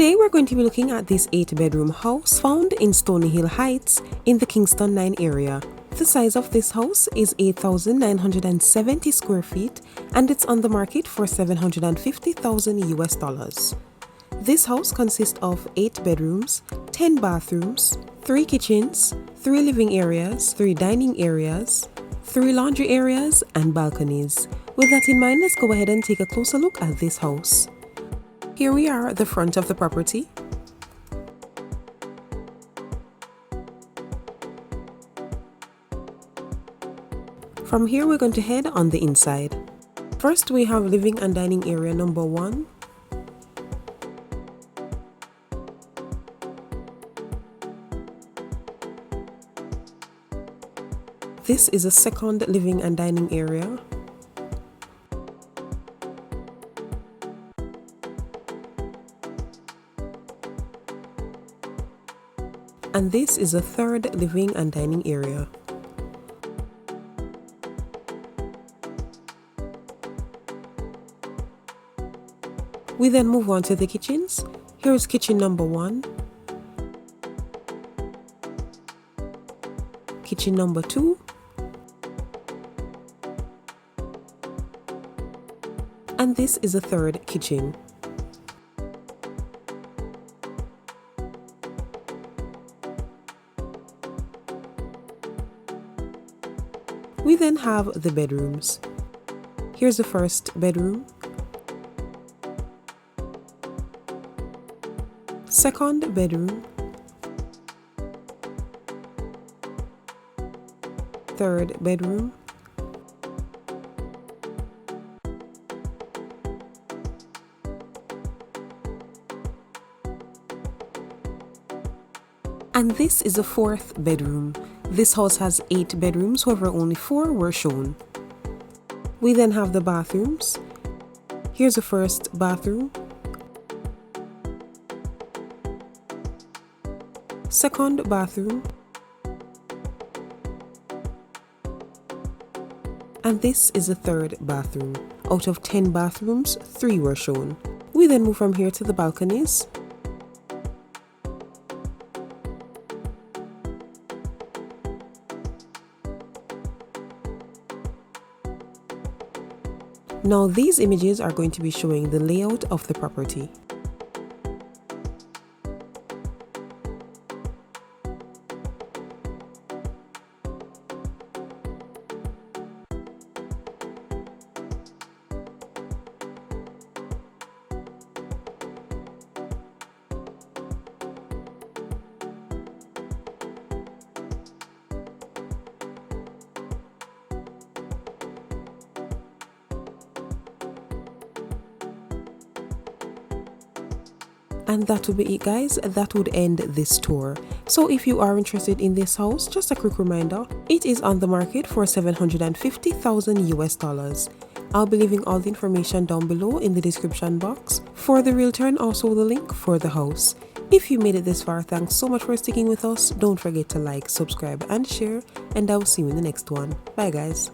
Today we're going to be looking at this 8-bedroom house found in Stony Hill Heights in the Kingston 9 area. The size of this house is 8,970 square feet and it's on the market for $750,000 US. This house consists of 8 bedrooms, 10 bathrooms, 3 kitchens, 3 living areas, 3 dining areas, 3 laundry areas and balconies. With that in mind, let's go ahead and take a closer look at this house. Here we are at the front of the property. From here we're going to head on the inside. First we have living and dining area number 1. This is a second living and dining area. And this is a third living and dining area. We then move on to the kitchens. Here is kitchen number 1, kitchen number 2, and this is a third kitchen. We then have the bedrooms. Here's the first bedroom, second bedroom, third bedroom, and this is the fourth bedroom. This house has 8 bedrooms, however only 4 were shown. We then have the bathrooms. Here's the first bathroom, second bathroom, and this is the third bathroom. Out of 10 bathrooms, 3 were shown. We then move from here to the balconies. Now these images are going to be showing the layout of the property. And that would be it, guys. That would end this tour. So if you are interested in this house, just a quick reminder, it is on the market for $750,000 US. I'll be leaving all the information down below in the description box for the realtor and also the link for the house. If you made it this far, thanks so much for sticking with us. Don't forget to like, subscribe and share, and I will see you in the next one. Bye guys.